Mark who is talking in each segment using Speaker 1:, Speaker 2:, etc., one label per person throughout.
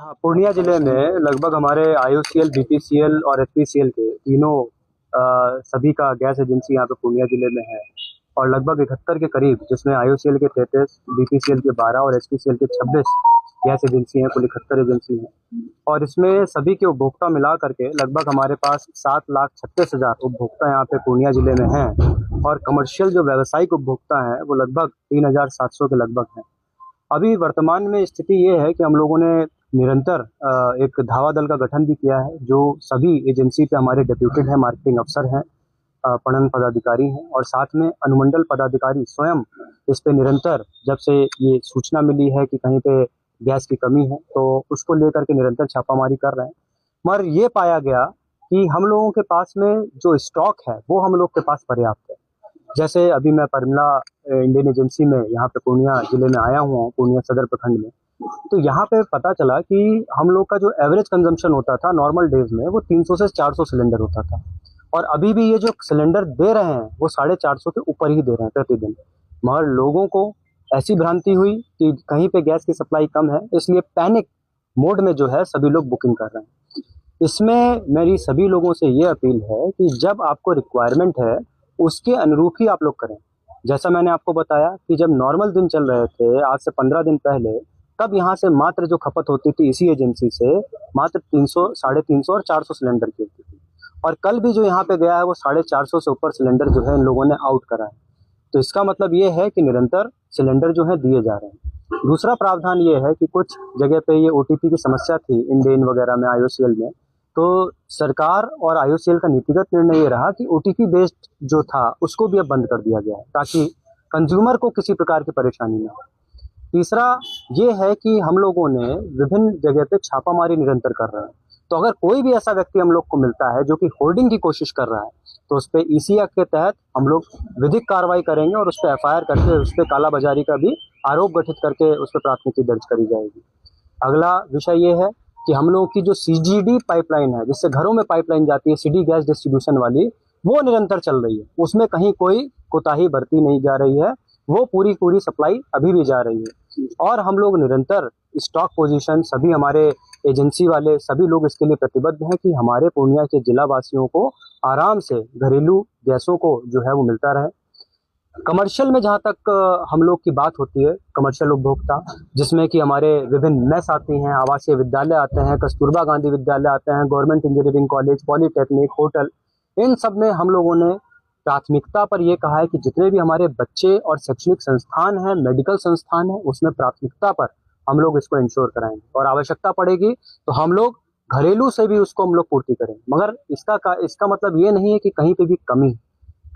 Speaker 1: हाँ, पूर्णिया जिले में लगभग हमारे आईओसीएल, बीपीसीएल और एचपीसीएल के तीनों सभी का गैस एजेंसी यहाँ पे पूर्णिया जिले में है। और लगभग 71 के करीब, जिसमें आईओसीएल के 33, बीपीसीएल के 12 और एचपीसीएल के 26 गैस एजेंसी हैं। कुल 71 एजेंसी हैं और इसमें सभी के उपभोक्ता मिला करके लगभग हमारे पास 7,36,000 उपभोक्ता यहाँ पे पूर्णिया जिले में हैं। और कमर्शियल जो व्यावसायिक उपभोक्ता हैं वो लगभग 3,700 के लगभग हैं। अभी वर्तमान में स्थिति ये है कि हम लोगों ने निरंतर एक धावा दल का गठन भी किया है, जो सभी एजेंसी पे हमारे डेप्यूटेड हैं, मार्केटिंग अफसर हैं, पणन पदाधिकारी हैं और साथ में अनुमंडल पदाधिकारी स्वयं इस पे निरंतर, जब से ये सूचना मिली है कि कहीं पे गैस की कमी है तो उसको लेकर के निरंतर छापामारी कर रहे हैं। मगर ये पाया गया कि हम लोगों के पास में जो स्टॉक है वो हम लोग के पास पर्याप्त है। जैसे अभी मैं परिमला इंडियन एजेंसी में यहाँ पे पूर्णिया जिले में आया हुआ हूँ, पूर्णिया सदर प्रखंड में। तो यहाँ पे पता चला कि हम लोग का जो एवरेज कंजम्पशन होता था नॉर्मल डेज में वो 300 से 400 सिलेंडर होता था। और अभी भी ये जो सिलेंडर दे रहे हैं वो 450 के ऊपर ही दे रहे हैं प्रतिदिन। मगर लोगों को ऐसी भ्रांति हुई कि कहीं पे गैस की सप्लाई कम है, इसलिए पैनिक मोड में जो है सभी लोग बुकिंग कर रहे हैं। इसमें मेरी सभी लोगों से ये अपील है कि जब आपको रिक्वायरमेंट है उसके अनुरूप ही आप लोग करें। जैसा मैंने आपको बताया कि जब नॉर्मल दिन चल रहे थे आज से 15 दिन पहले, तब यहाँ से मात्र जो खपत होती थी इसी एजेंसी से मात्र 300, 350 और 400 सिलेंडर की होती थी। और कल भी जो यहाँ पे गया है वो 450 से ऊपर सिलेंडर जो है इन लोगों ने आउट करा है। तो इसका मतलब ये है कि निरंतर सिलेंडर जो है दिए जा रहे हैं। दूसरा प्रावधान ये है कि कुछ जगह पे ये ओटीपी की समस्या थी इंडेन वगैरह में, आईओसीएल में। तो सरकार और आईओसीएल का नीतिगत निर्णय ये रहा कि ओटीपी बेस्ड जो था उसको भी अब बंद कर दिया गया है, ताकि कंज्यूमर को किसी प्रकार की परेशानी ना हो। तीसरा ये है कि हम लोगों ने विभिन्न जगह पे छापामारी निरंतर कर रहे हैं। तो अगर कोई भी ऐसा व्यक्ति हम लोग को मिलता है जो कि होर्डिंग की कोशिश कर रहा है तो उस पर ईसी एक्ट के तहत हम लोग विधिक कार्रवाई करेंगे और उस पर एफआईआर करके उस पर कालाबाजारी का भी आरोप गठित करके उस पर प्राथमिकी दर्ज करी जाएगी। अगला विषय ये है कि हम लोगों की जो सीजीडी पाइपलाइन है, जिससे घरों में पाइपलाइन जाती है सिटी गैस डिस्ट्रीब्यूशन वाली, वो निरंतर चल रही है। उसमें कहीं कोई कोताही बरती नहीं जा रही है, वो पूरी सप्लाई अभी भी जा रही है। और हम लोग निरंतर स्टॉक पोजीशन, सभी हमारे एजेंसी वाले सभी लोग इसके लिए प्रतिबद्ध हैं कि हमारे पूर्णिया के जिला वासियों को आराम से घरेलू गैसों को जो है वो मिलता रहे। कमर्शियल में जहाँ तक हम लोग की बात होती है, कमर्शियल उपभोक्ता जिसमें कि हमारे विभिन्न मेस आती हैं, आवासीय विद्यालय आते हैं, कस्तूरबा गांधी विद्यालय आते हैं, government engineering college, polytechnic, hotel, इन सब में हम लोगों ने प्राथमिकता पर यह कहा है कि जितने भी हमारे बच्चे और शैक्षणिक संस्थान हैं, मेडिकल संस्थान हैं, उसमें प्राथमिकता पर हम लोग इसको इंश्योर कराएंगे और आवश्यकता पड़ेगी तो हम लोग घरेलू से भी उसको हम लोग पूर्ति करेंगे। मगर इसका मतलब ये नहीं है कि कहीं पे भी कमी,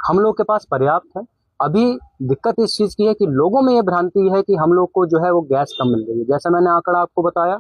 Speaker 1: हम लोग के पास पर्याप्त है। अभी दिक्कत इस चीज की है कि लोगों में ये भ्रांति है कि हम लोग को जो है वो गैस कम मिल रही है। जैसा मैंने आंकड़ा आपको बताया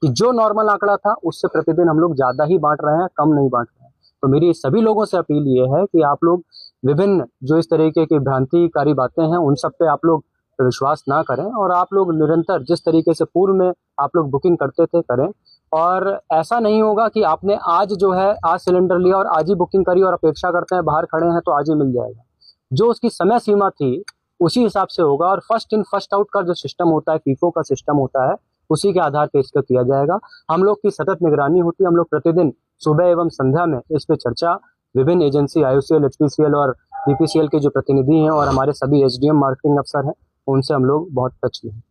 Speaker 1: कि जो नॉर्मल आंकड़ा था उससे प्रतिदिन हम लोग ज्यादा ही बांट रहे हैं, कम नहीं बांट रहे हैं। तो मेरी सभी लोगों से अपील ये है कि आप लोग विभिन्न जो इस तरीके की भ्रांतिकारी बातें हैं उन सब पे आप लोग विश्वास ना करें और आप लोग निरंतर जिस तरीके से पूर्व में आप लोग बुकिंग करते थे करें। और ऐसा नहीं होगा कि आपने आज जो है आज सिलेंडर लिया और आज ही बुकिंग करी और अपेक्षा करते हैं बाहर खड़े हैं तो आज ही मिल जाएगा। जो उसकी समय सीमा थी उसी हिसाब से होगा और फर्स्ट इन फर्स्ट आउट का जो सिस्टम होता है, फीफो का सिस्टम होता है, उसी के आधार पर इसका किया जाएगा। हम लोग की सतत निगरानी होती है। हम लोग प्रतिदिन सुबह एवं संध्या में इस पे चर्चा विभिन्न एजेंसी आईओसीएल, एचपीसीएल और बीपीसीएल के जो प्रतिनिधि हैं और हमारे सभी एसडीएम मार्केटिंग अफसर हैं उनसे हम लोग बहुत टच में हैं।